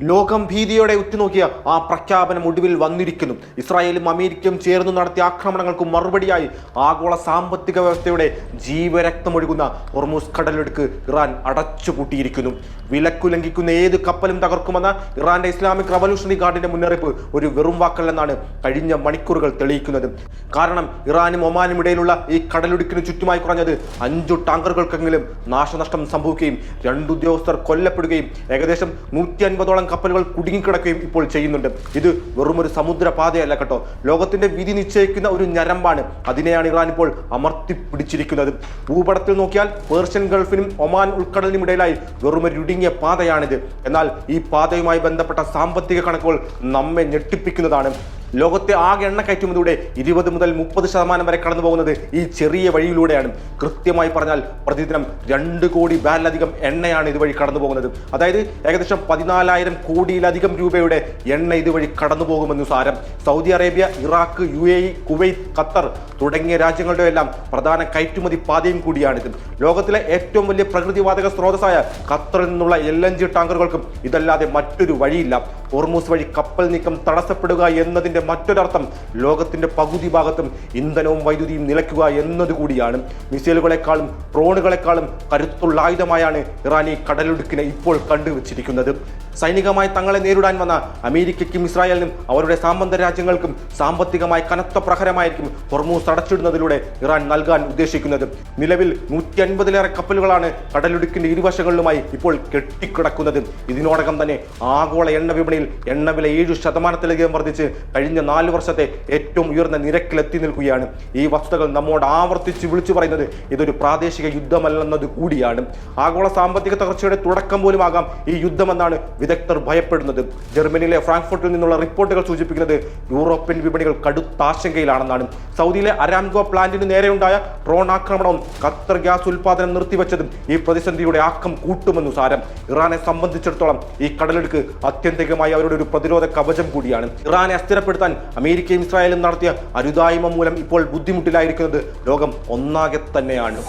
ലോകം ഭീതിയോടെ ഉറ്റുനോക്കിയ ആ പ്രഖ്യാപനം ഒടുവിൽ വന്നിരിക്കുന്നു. ഇസ്രായേലും അമേരിക്കയും ചേർന്ന് നടത്തിയ ആക്രമണങ്ങൾക്ക് മറുപടിയായി ആഗോള സാമ്പത്തിക വ്യവസ്ഥയുടെ ജീവരക്തമൊഴുകുന്ന ഹോർമൂസ് കടലിടുക്ക് ഇറാൻ അടച്ചുപൂട്ടിയിരിക്കുന്നു. വിലക്കു ലംഘിക്കുന്ന ഏത് കപ്പലും തകർക്കുമെന്ന ഇറാന്റെ ഇസ്ലാമിക് റവല്യൂഷണറി ഗാർഡിന്റെ മുന്നറിയിപ്പ് ഒരു വെറും വാക്കല്ലെന്നാണ് കഴിഞ്ഞ മണിക്കൂറുകൾ തെളിയിക്കുന്നത്. കാരണം ഇറാനും ഒമാനും ഇടയിലുള്ള ഈ കടലിടുക്കിന് ചുറ്റുമായി കുറഞ്ഞത് 5 ടാങ്കറുകൾക്കെങ്കിലും നാശനഷ്ടം സംഭവിക്കുകയും 2 ഉദ്യോഗസ്ഥർ കൊല്ലപ്പെടുകയും ഏകദേശം 150ഓളം കപ്പലുകൾ കുടുങ്ങിക്കിടക്കുകയും ഇപ്പോൾ ചെയ്യുന്നുണ്ട്. ഇത് വെറുമൊരു സമുദ്രപാതയല്ല കേട്ടോ, ലോകത്തിന്റെ വിധി നിശ്ചയിക്കുന്ന ഒരു ഞരമ്പാണ്. അതിനെയാണ് ഇറാൻ ഇപ്പോൾ അമർത്തിപ്പിടിച്ചിരിക്കുന്നത്. ഭൂപടത്തിൽ നോക്കിയാൽ പേർഷ്യൻ ഗൾഫിനും ഒമാൻ ഉൾക്കടലിനും ഇടയിലായി വെറുമൊരു ഇടുങ്ങിയ പാതയാണിത്. എന്നാൽ ഈ പാതയുമായി ബന്ധപ്പെട്ട സാമ്പത്തിക കണക്കുകൾ നമ്മെ ഞെട്ടിപ്പിക്കുന്നതാണ്. ലോകത്തെ ആകെ എണ്ണ കയറ്റുമതിയുടെ 20 മുതൽ 30% വരെ കടന്നു പോകുന്നത് ഈ ചെറിയ വഴിയിലൂടെയാണ്. കൃത്യമായി പറഞ്ഞാൽ പ്രതിദിനം 2 കോടി ബാരലധികം എണ്ണയാണ് ഇതുവഴി കടന്നു പോകുന്നത്. അതായത് ഏകദേശം 14,000 കോടിയിലധികം രൂപയുടെ എണ്ണ ഇതുവഴി കടന്നു പോകുമെന്ന് സാരം. Saudi Arabia, Iraq, UAE, Kuwait, Qatar തുടങ്ങിയ രാജ്യങ്ങളുടെ എല്ലാം പ്രധാന കയറ്റുമതി പാതയും കൂടിയാണിത്. ലോകത്തിലെ ഏറ്റവും വലിയ പ്രകൃതിവാതക സ്രോതസ്സായ ഖത്തറിൽ നിന്നുള്ള LNG ടാങ്കറുകൾക്കും ഇതല്ലാതെ മറ്റൊരു വഴിയില്ല. ഹോർമൂസ് വഴി കപ്പൽ നീക്കം തടസ്സപ്പെടുക എന്നതിന്റെ മറ്റൊരർത്ഥം ലോകത്തിന്റെ പകുതി ഭാഗത്തും ഇന്ധനവും വൈദ്യുതിയും നിലയ്ക്കുക എന്നതുകൂടിയാണ്. മിസൈലുകളെക്കാളും ഡ്രോണുകളെക്കാളും കരുത്തുള്ള ആയുധമായാണ് ഇറാൻ ഈ കടലിടുക്കിനെ ഇപ്പോൾ കണ്ടുവച്ചിരിക്കുന്നത്. സൈനികമായി തങ്ങളെ നേരിടാൻ വന്ന അമേരിക്കയ്ക്കും ഇസ്രായേലിനും അവരുടെ സാമ്പന്ന രാജ്യങ്ങൾക്കും സാമ്പത്തികമായി കനത്ത പ്രഹരമായിരിക്കും ഹോർമൂസ് അടച്ചിടുന്നതിലൂടെ ഇറാൻ നൽകാൻ ഉദ്ദേശിക്കുന്നത്. നിലവിൽ 150ലേറെ കപ്പലുകളാണ് കടലിടുക്കിന്റെ ഇരുവശങ്ങളിലുമായി ഇപ്പോൾ കെട്ടിക്കിടക്കുന്നത്. ഇതിനോടകം തന്നെ ആഗോള എണ്ണ വിപണിയിൽ എണ്ണവില 7% വർദ്ധിച്ച് കഴിഞ്ഞ 4 വർഷത്തെ ഏറ്റവും ഉയർന്ന നിരക്കിലെത്തി നിൽക്കുകയാണ്. ഈ വസ്തുതകൾ നമ്മോട് ആവർത്തിച്ച് വിളിച്ചു പറയുന്നത് ഇതൊരു പ്രാദേശിക യുദ്ധമല്ലെന്നത് കൂടിയാണ്. ആഗോള സാമ്പത്തിക തകർച്ചയുടെ തുടക്കം പോലുമാകാം ഈ യുദ്ധമെന്നാണ് വിദഗ്ധർ ഭയപ്പെടുന്നത്. ജർമ്മനിയിലെ ഫ്രാങ്ക്ഫർട്ടിൽ നിന്നുള്ള റിപ്പോർട്ടുകൾ സൂചിപ്പിക്കുന്നത് യൂറോപ്യൻ വിപണികൾ കടുത്ത ആശങ്കയിലാണെന്നാണ്. സൗദിയിലെ അരാംകോ പ്ലാന്റിന് നേരെയുണ്ടായ ഡ്രോൺ ആക്രമണവും ഖത്തർ ഗ്യാസ് ഉൽപാദനം നിർത്തിവെച്ചതും ഈ പ്രതിസന്ധിയുടെ ആക്കം കൂട്ടുമെന്നു സാരം. ഇറാനെ സംബന്ധിച്ചിടത്തോളം ഈ കടലെടുക്ക് ആത്യന്തികമായി അവരുടെ ഒരു പ്രതിരോധ കവചം കൂടിയാണ്. ഇറാനെ അസ്ഥിരപ്പെടുത്താൻ അമേരിക്കയും ഇസ്രായേലും നടത്തിയ അരുതായ്മ മൂലം ഇപ്പോൾ ബുദ്ധിമുട്ടിലായിരിക്കുന്നത് ലോകം ഒന്നാകെ തന്നെയാണ്.